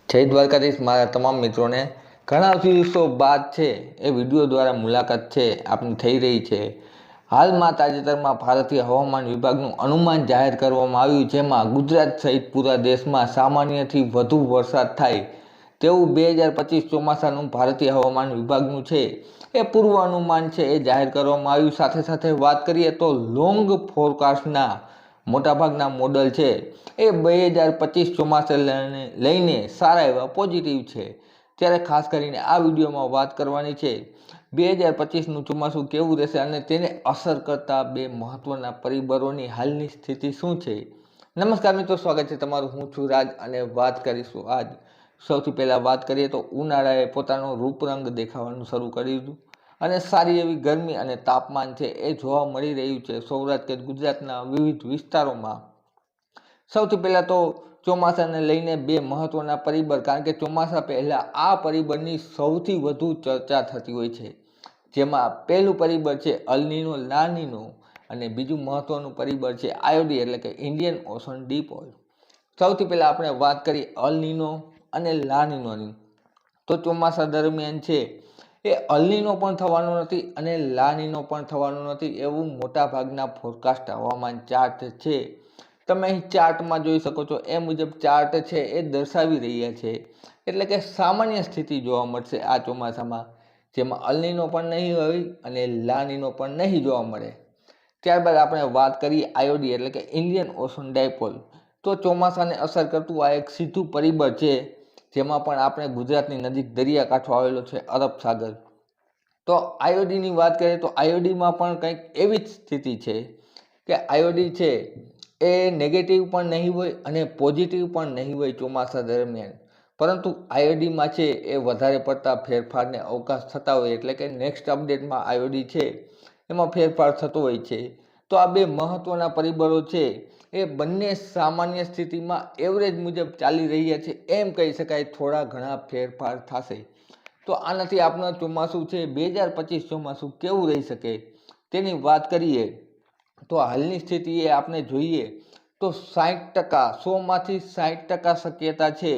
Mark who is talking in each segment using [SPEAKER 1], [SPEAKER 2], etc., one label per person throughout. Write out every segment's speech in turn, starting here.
[SPEAKER 1] જય દ્વારકાધીશ મારા તમામ મિત્રોને ઘણા દિવસો બાદ છે એ વિડીયો દ્વારા મુલાકાત છે આપની થઈ રહી છે। હાલમાં તાજેતરમાં ભારતીય હવામાન વિભાગનું અનુમાન જાહેર કરવામાં આવ્યું, જેમાં ગુજરાત સહિત પૂરા દેશમાં સામાન્યથી વધુ વરસાદ થાય તેવું 2025 ચોમાસાનું ભારતીય હવામાન વિભાગનું છે એ પૂર્વ અનુમાન છે એ જાહેર કરવામાં આવ્યું। સાથે સાથે વાત કરીએ તો લોંગ ફોરકાસ્ટના મોટાભાગના મોડલ છે એ 2025 ચોમાસાને લઈને સારા એવા પોઝિટિવ છે। ત્યારે ખાસ કરીને આ વિડીયોમાં વાત કરવાની છે 2025નું ચોમાસું કેવું રહેશે અને તેને અસર કરતા બે મહત્વના પરિબળોની હાલની સ્થિતિ શું છે। નમસ્કાર મિત્રો, સ્વાગત છે તમારું। હું છું રાજ અને વાત કરીશું આજ। સૌથી પહેલાં વાત કરીએ તો ઉનાળાએ પોતાનો રૂપરંગ દેખાવાનું શરૂ કરી દીધું અને સારી એવી ગરમી અને તાપમાન છે એ જોવા મળી રહ્યું છે સૌરાષ્ટ્ર કે ગુજરાતના વિવિધ વિસ્તારોમાં। સૌથી પહેલાં તો ચોમાસાને લઈને બે મહત્વના પરિબળ, કારણ કે ચોમાસા પહેલાં આ પરિબળની સૌથી વધુ ચર્ચા થતી હોય છે, જેમાં પહેલું પરિબળ છે અલ નીનો લા નીનો અને બીજું મહત્વનું પરિબળ છે આયોડી એટલે કે ઇન્ડિયન ઓશન ડિપોલ। સૌથી પહેલાં આપણે વાત કરીએ અલ નીનો અને લા નીનોની, તો ચોમાસા દરમિયાન છે એ અલ નીનો પણ થવાનો નથી અને લા નીનો પણ થવાનો નથી એવું મોટાભાગના ફોરકાસ્ટ હવામાન ચાર્ટ છે તમે અહીં ચાર્ટમાં જોઈ શકો છો એ મુજબ ચાર્ટ છે એ દર્શાવી રહ્યા છે। એટલે કે સામાન્ય સ્થિતિ જોવા મળશે આ ચોમાસામાં, જેમાં અલ નીનો પણ નહીં હોય અને લા નીનો પણ નહીં જોવા મળે। ત્યારબાદ આપણે વાત કરીએ આયોડી એટલે કે ઇન્ડિયન ઓશન ડાયપોલ, તો ચોમાસાને અસર કરતું આ એક સીધું પરિબળ છે, જેમાં પણ આપણે ગુજરાતની નજીક દરિયાકાંઠો આવેલો છે અરબ સાગર। તો આયોડીની વાત કરીએ તો આયોડીમાં પણ કંઈક એવી જ સ્થિતિ છે કે આયોડી છે એ નેગેટિવ પણ નહીં હોય અને પોઝિટિવ પણ નહીં હોય ચોમાસા દરમિયાન, પરંતુ આયોડીમાં છે એ વધારે પડતા ફેરફારને અવકાશ થતા હોય, એટલે કે નેક્સ્ટ અપડેટમાં આયોડી છે એમાં ફેરફાર થતો હોય છે। તો આ બે મહત્ત્વના પરિબળો છે એ બંને સામાન્ય સ્થિતિમાં એવરેજ મુજબ ચાલી રહ્યા છે એમ કહી શકાય, થોડા ઘણા ફેરફાર થશે। તો આનાથી આપણા ચોમાસું છે 2025 ચોમાસું કેવું રહી શકે તેની વાત કરીએ તો હાલની સ્થિતિએ આપણે જોઈએ તો 60%, 100માંથી 60% શક્યતા છે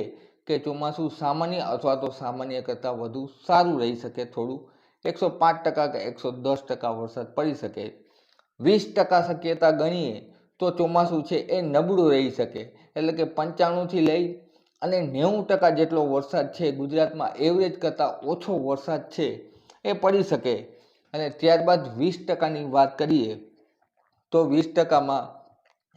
[SPEAKER 1] કે ચોમાસું સામાન્ય અથવા તો સામાન્ય કરતાં વધુ સારું રહી શકે, થોડું 105% કે 110% વરસાદ પડી શકે। 20% શક્યતા ગણીએ તો ચોમાસું છે એ નબળું રહી શકે, એટલે કે 95થી લઈ અને 90% જેટલો વરસાદ છે ગુજરાતમાં એવરેજ કરતાં ઓછો વરસાદ છે એ પડી શકે। અને ત્યારબાદ 20%ની વાત કરીએ તો 20%માં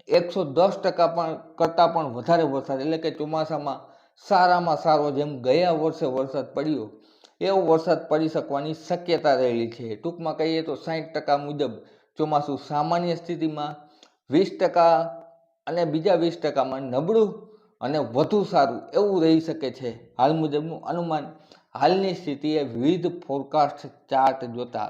[SPEAKER 1] 110% પણ કરતાં પણ વધારે વરસાદ, એટલે કે ચોમાસામાં સારામાં સારો જેમ ગયા વર્ષે વરસાદ પડ્યો એવો વરસાદ પડી શકવાની શક્યતા રહેલી છે। ટૂંકમાં કહીએ તો 60% મુજબ ચોમાસું સામાન્ય સ્થિતિમાં, 20% અને બીજા 20%માં નબળું અને વધુ સારું એવું રહી શકે છે હાલ મુજબનું અનુમાન હાલની સ્થિતિએ વિવિધ ફોરકાસ્ટ ચાર્ટ જોતા।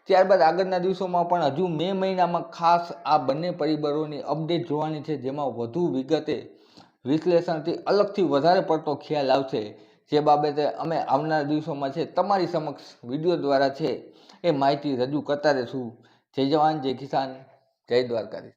[SPEAKER 1] ત્યારબાદ આગળના દિવસોમાં પણ હજુ મે મહિનામાં ખાસ આ બંને પરિબળોની અપડેટ જોવાની છે, જેમાં વધુ વિગતે વિશ્લેષણથી અલગથી વધારે પડતો ખ્યાલ આવશે, જે બાબતે અમે આવનારા દિવસોમાં છે તમારી સમક્ષ વિડીયો દ્વારા છે એ માહિતી રજૂ કરતા રહીશું। જય જવાન, જય કિસાન, જય દ્વારકાધીશ।